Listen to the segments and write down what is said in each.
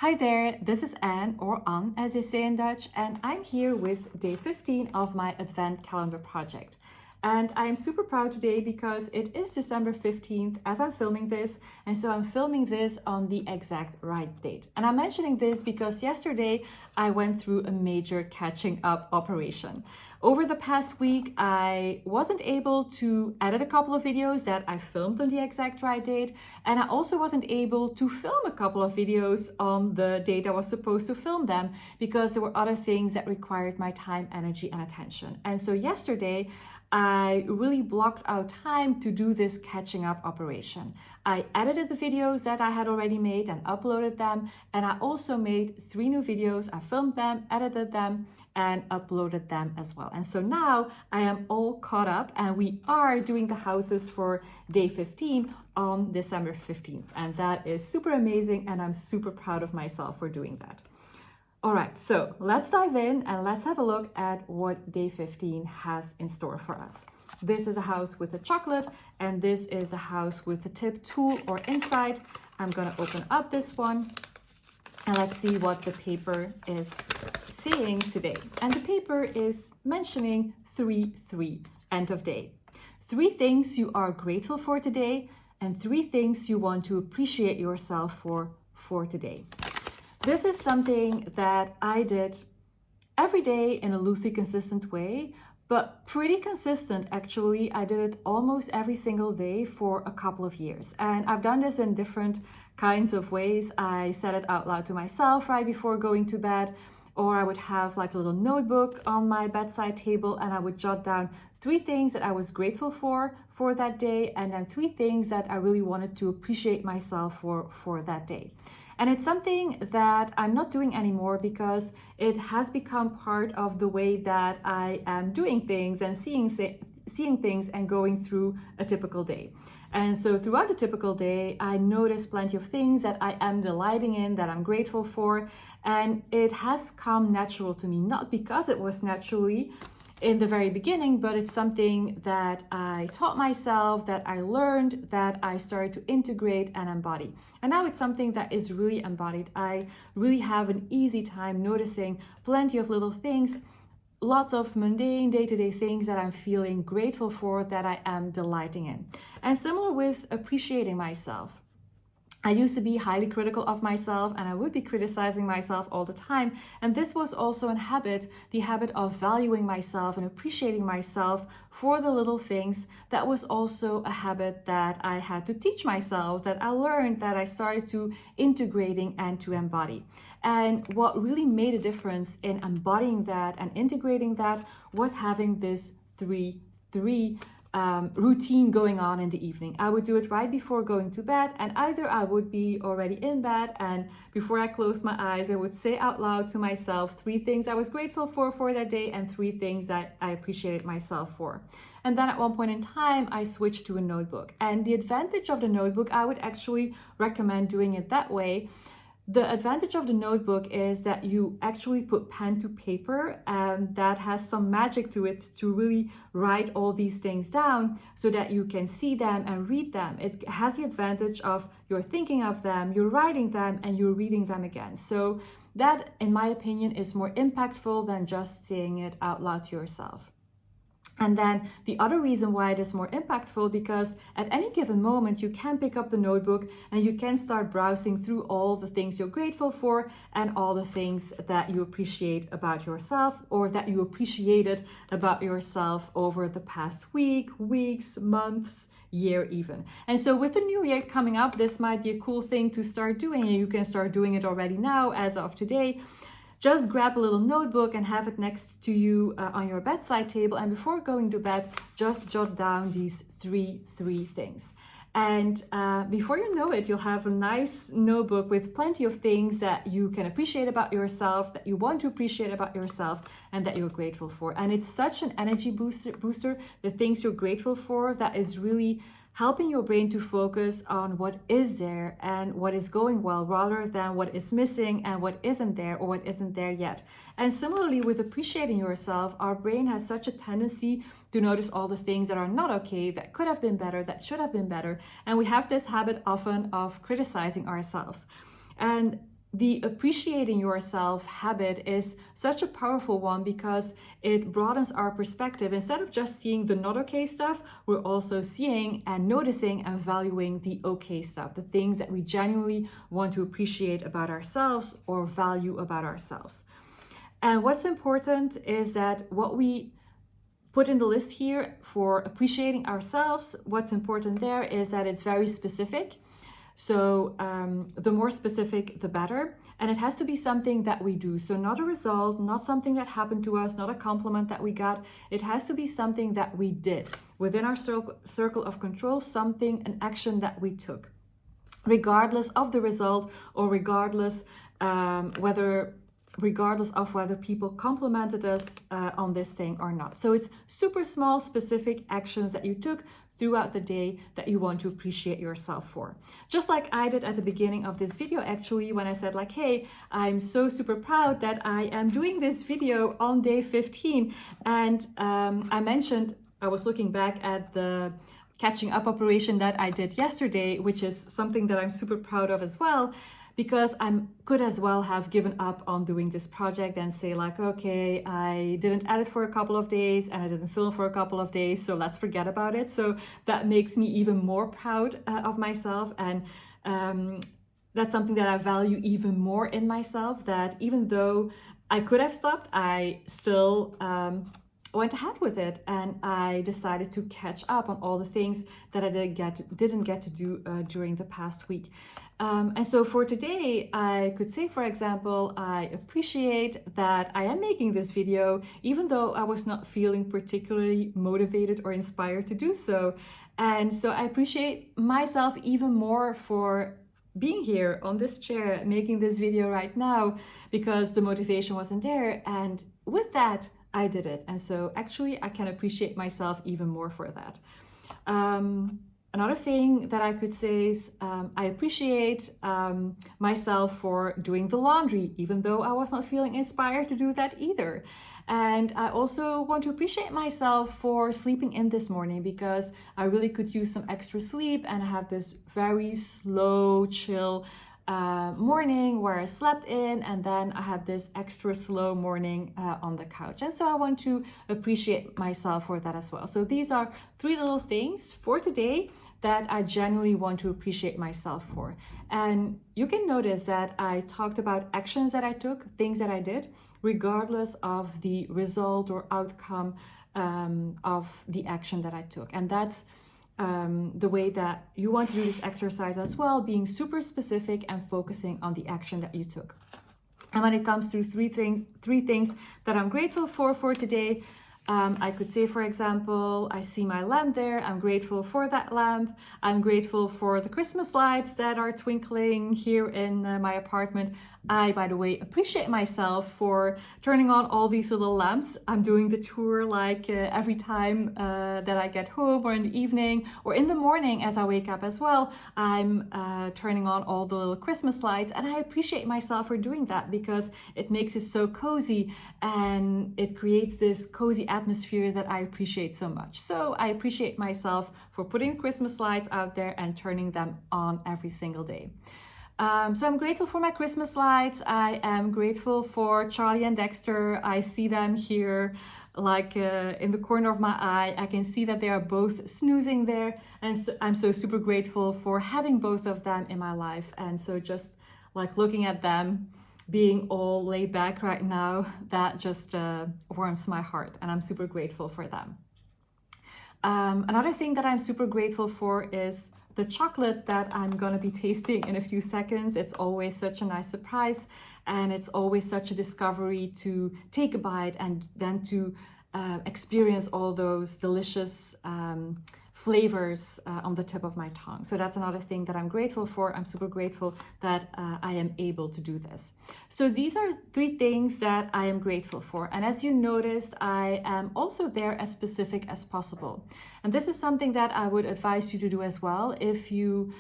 Hi there, this is Anne, or Anne as they say in Dutch, and I'm here with day 15 of my Advent Calendar project. And I am super proud today because it is December 15th as I'm filming this, and so I'm filming this on the exact right date. And I'm mentioning this because yesterday I went through a major catching up operation. Over the past week, I wasn't able to edit a couple of videos that I filmed on the exact right date, and I also wasn't able to film a couple of videos on the date I was supposed to film them because there were other things that required my time, energy, and attention. And so yesterday, I really blocked out time to do this catching up operation. I edited the videos that I had already made and uploaded them, and I also made 3 new videos. I filmed them, edited them, and uploaded them as well. And so now I am all caught up, and we are doing the houses for day 15 on December 15th. And that is super amazing, and I'm super proud of myself for doing that. All right, so let's dive in and let's have a look at what day 15 has in store for us. This is a house with a chocolate, and this is a house with a tip tool or insight. I'm gonna open up this one and let's see what the paper is saying today. And the paper is mentioning 3-3, end of day. 3 things you are grateful for today and 3 things you want to appreciate yourself for today. This is something that I did every day in a loosely consistent way, but pretty consistent actually. I did it almost every single day for a couple of years. And I've done this in different kinds of ways. I said it out loud to myself right before going to bed, or I would have like a little notebook on my bedside table and I would jot down 3 things that I was grateful for that day, and then 3 things that I really wanted to appreciate myself for that day. And it's something that I'm not doing anymore because it has become part of the way that I am doing things and seeing things and going through a typical day. And so throughout a typical day, I notice plenty of things that I am delighting in, that I'm grateful for. And it has come natural to me, not because it was naturally in the very beginning, but it's something that I taught myself, that I learned, that I started to integrate and embody. And now it's something that is really embodied. I really have an easy time noticing plenty of little things, lots of mundane day-to-day things that I'm feeling grateful for, that I am delighting in. And similar with appreciating myself. I used to be highly critical of myself, and I would be criticizing myself all the time. And this was also a habit, the habit of valuing myself and appreciating myself for the little things. That was also a habit that I had to teach myself, that I learned, that I started to integrating and to embody. And what really made a difference in embodying that and integrating that was having this 3-3 routine going on in the evening. I would do it right before going to bed, and either I would be already in bed, and before I closed my eyes, I would say out loud to myself 3 things I was grateful for that day and 3 things that I appreciated myself for. And then at one point in time, I switched to a notebook. And the advantage of the notebook, I would actually recommend doing it that way. The advantage of the notebook is that you actually put pen to paper, and that has some magic to it to really write all these things down so that you can see them and read them. It has the advantage of you're thinking of them, you're writing them, and you're reading them again. So that, in my opinion, is more impactful than just saying it out loud to yourself. And then the other reason why it is more impactful, because at any given moment you can pick up the notebook and you can start browsing through all the things you're grateful for and all the things that you appreciate about yourself, or that you appreciated about yourself over the past week, weeks, months, year even. And so with the new year coming up, this might be a cool thing to start doing, and you can start doing it already now as of today. Just grab a little notebook and have it next to you on your bedside table. And before going to bed, just jot down these 3 things. And before you know it, you'll have a nice notebook with plenty of things that you can appreciate about yourself, that you want to appreciate about yourself, and that you're grateful for. And it's such an energy booster, the things you're grateful for, that is really helping your brain to focus on what is there and what is going well, rather than what is missing and what isn't there or what isn't there yet. And similarly with appreciating yourself, our brain has such a tendency to notice all the things that are not okay, that could have been better, that should have been better. And we have this habit often of criticizing ourselves. And the appreciating yourself habit is such a powerful one because it broadens our perspective. Instead of just seeing the not okay stuff, we're also seeing and noticing and valuing the okay stuff, the things that we genuinely want to appreciate about ourselves or value about ourselves. And what's important is that what we put in the list here for appreciating ourselves, what's important there is that it's very specific. So the more specific, the better. And it has to be something that we do. So not a result, not something that happened to us, not a compliment that we got. It has to be something that we did within our circle of control, something, an action that we took, regardless of the result or regardless of whether people complimented us on this thing or not. So it's super small, specific actions that you took throughout the day that you want to appreciate yourself for. Just like I did at the beginning of this video, actually, when I said like, hey, I'm so super proud that I am doing this video on day 15. And I mentioned, I was looking back at the catching up operation that I did yesterday, which is something that I'm super proud of as well, because I could as well have given up on doing this project and say like, okay, I didn't edit for a couple of days and I didn't film for a couple of days, so let's forget about it. So that makes me even more proud of myself. And that's something that I value even more in myself, that even though I could have stopped, I still went ahead with it, and I decided to catch up on all the things that I didn't get to do during the past week. And so for today, I could say, for example, I appreciate that I am making this video, even though I was not feeling particularly motivated or inspired to do so. And so I appreciate myself even more for being here on this chair, making this video right now, because the motivation wasn't there. And with that, I did it. And so actually I can appreciate myself even more for that. Another thing that I could say is I appreciate myself for doing the laundry, even though I was not feeling inspired to do that either. And I also want to appreciate myself for sleeping in this morning, because I really could use some extra sleep, and I have this very slow, chill morning where I slept in, and then I had this extra slow morning on the couch. And so I want to appreciate myself for that as well. So these are 3 little things for today that I genuinely want to appreciate myself for. And you can notice that I talked about actions that I took, things that I did, regardless of the result or outcome of the action that I took. And that's the way that you want to do this exercise as well, being super specific and focusing on the action that you took. And when it comes to three things that I'm grateful for today, I could say, for example, I see my lamp there. I'm grateful for that lamp. I'm grateful for the Christmas lights that are twinkling here in my apartment. I, by the way, appreciate myself for turning on all these little lamps. I'm doing the tour like every time that I get home, or in the evening, or in the morning as I wake up as well. I'm turning on all the little Christmas lights, and I appreciate myself for doing that because it makes it so cozy, and it creates this cozy atmosphere that I appreciate so much. So I appreciate myself for putting Christmas lights out there and turning them on every single day. So I'm grateful for my Christmas lights. I am grateful for Charlie and Dexter. I see them here like in the corner of my eye. I can see that they are both snoozing there. And so I'm so super grateful for having both of them in my life. And so just like looking at them being all laid back right now, that just warms my heart. And I'm super grateful for them. Another thing that I'm super grateful for is the chocolate that I'm gonna be tasting in a few seconds. It's always such a nice surprise, and it's always such a discovery to take a bite and then to experience all those delicious flavors on the tip of my tongue. So that's another thing that I'm grateful for. I'm super grateful that I am able to do this. So these are 3 things that I am grateful for. And as you noticed, I am also there as specific as possible. And this is something that I would advise you to do as well. If you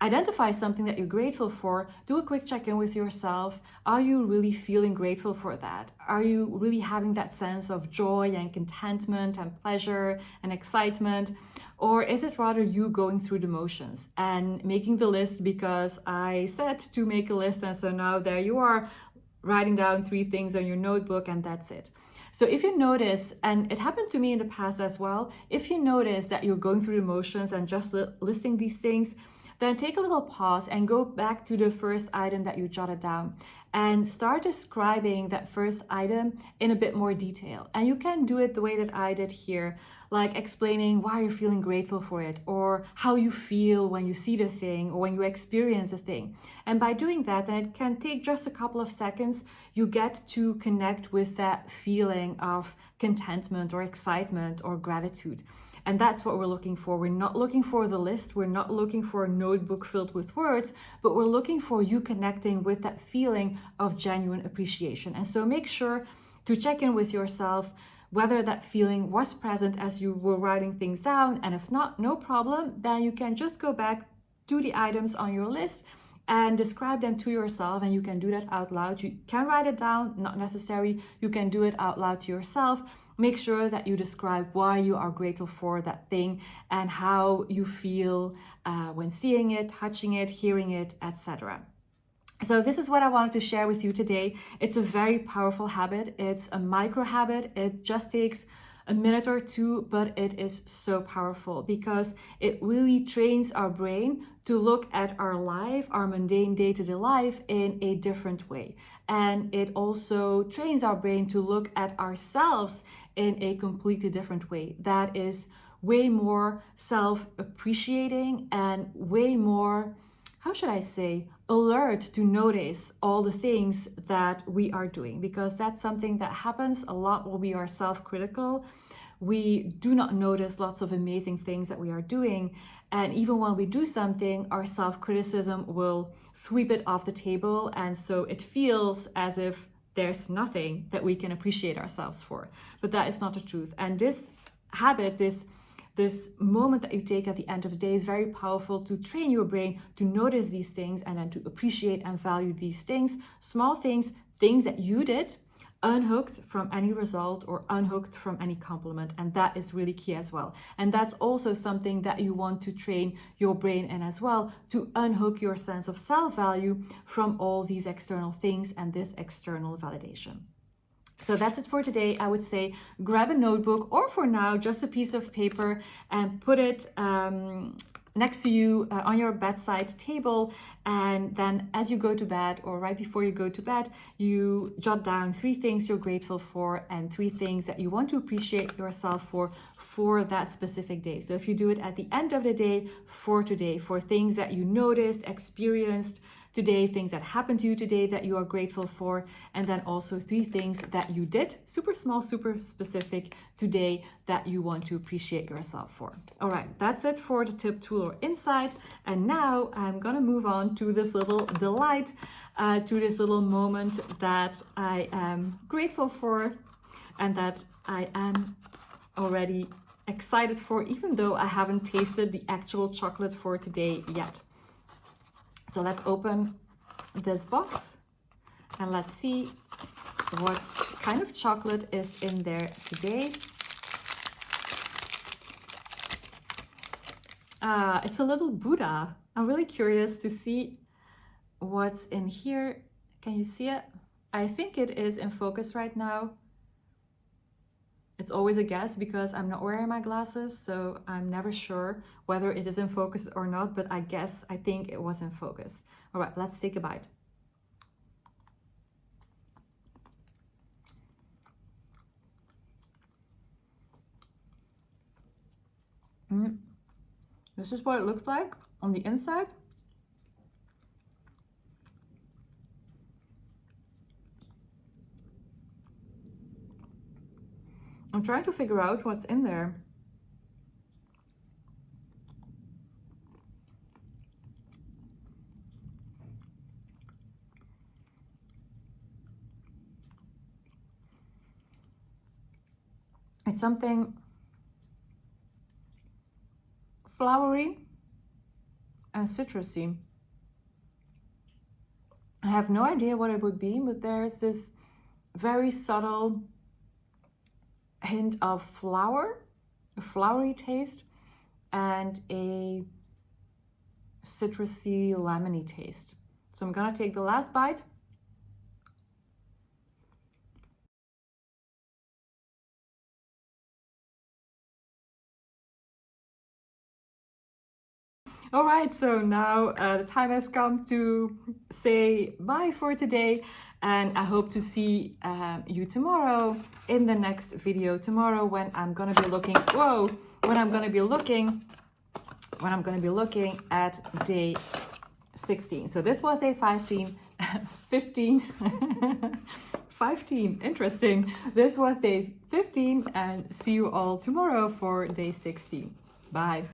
identify something that you're grateful for, do a quick check-in with yourself. Are you really feeling grateful for that? Are you really having that sense of joy and contentment and pleasure and excitement? Or is it rather you going through the motions and making the list because I said to make a list, and so now there you are writing down 3 things on your notebook and that's it. So if you notice, and it happened to me in the past as well, if you notice that you're going through the motions and just listing these things, then take a little pause and go back to the first item that you jotted down and start describing that first item in a bit more detail. And you can do it the way that I did here, like explaining why you're feeling grateful for it, or how you feel when you see the thing or when you experience a thing. And by doing that, then it can take just a couple of seconds, you get to connect with that feeling of contentment or excitement or gratitude. And that's what we're looking for. We're not looking for the list. We're not looking for a notebook filled with words, but we're looking for you connecting with that feeling of genuine appreciation. And so make sure to check in with yourself whether that feeling was present as you were writing things down. And if not, no problem. Then you can just go back to the items on your list and describe them to yourself, and you can do that out loud. You can write it down, not necessary. You can do it out loud to yourself. Make sure that you describe why you are grateful for that thing and how you feel when seeing it, touching it, hearing it, etc. So this is what I wanted to share with you today. It's a very powerful habit. It's a micro habit. It just takes a minute or 2, but it is so powerful because it really trains our brain to look at our life, our mundane day-to-day life, in a different way. And it also trains our brain to look at ourselves in a completely different way. That is way more self-appreciating and way more, how should I say, alert to notice all the things that we are doing, because that's something that happens a lot when we are self-critical. We do not notice lots of amazing things that we are doing. And even when we do something, our self-criticism will sweep it off the table. And so it feels as if there's nothing that we can appreciate ourselves for. But that is not the truth. And this habit, this moment that you take at the end of the day is very powerful to train your brain to notice these things and then to appreciate and value these things, small things, things that you did, unhooked from any result or unhooked from any compliment. And that is really key as well. And that's also something that you want to train your brain in as well, to unhook your sense of self-value from all these external things and this external validation. So that's it for today. I would say grab a notebook, or for now, just a piece of paper, and put it next to you on your bedside table. And then as you go to bed, or right before you go to bed, you jot down 3 things you're grateful for and 3 things that you want to appreciate yourself for that specific day. So if you do it at the end of the day, for today, for things that you noticed, experienced today, things that happened to you today that you are grateful for, and then also 3 things that you did, super small, super specific, today that you want to appreciate yourself for. All right, that's it for the tip, tool, or insight. And now I'm gonna move on to this little delight, to this little moment that I am grateful for and that I am already excited for, even though I haven't tasted the actual chocolate for today yet. So let's open this box and let's see what kind of chocolate is in there today. It's a little Buddha. I'm really curious to see what's in here. Can you see it? I think it is in focus right now. It's always a guess because I'm not wearing my glasses, so I'm never sure whether it is in focus or not, but I think it was in focus. All right, let's take a bite. This is what it looks like on the inside. I'm trying to figure out what's in there. It's something flowery and citrusy. I have no idea what it would be, but there's this very subtle hint of flower, a flowery taste, and a citrusy, lemony taste. So I'm gonna take the last bite. All right, so now the time has come to say bye for today, and I hope to see you tomorrow in the next video. Tomorrow, when I'm gonna be looking, when I'm gonna be looking at day 16. So this was day 15. 15, interesting. This was day 15, and see you all tomorrow for day 16. Bye.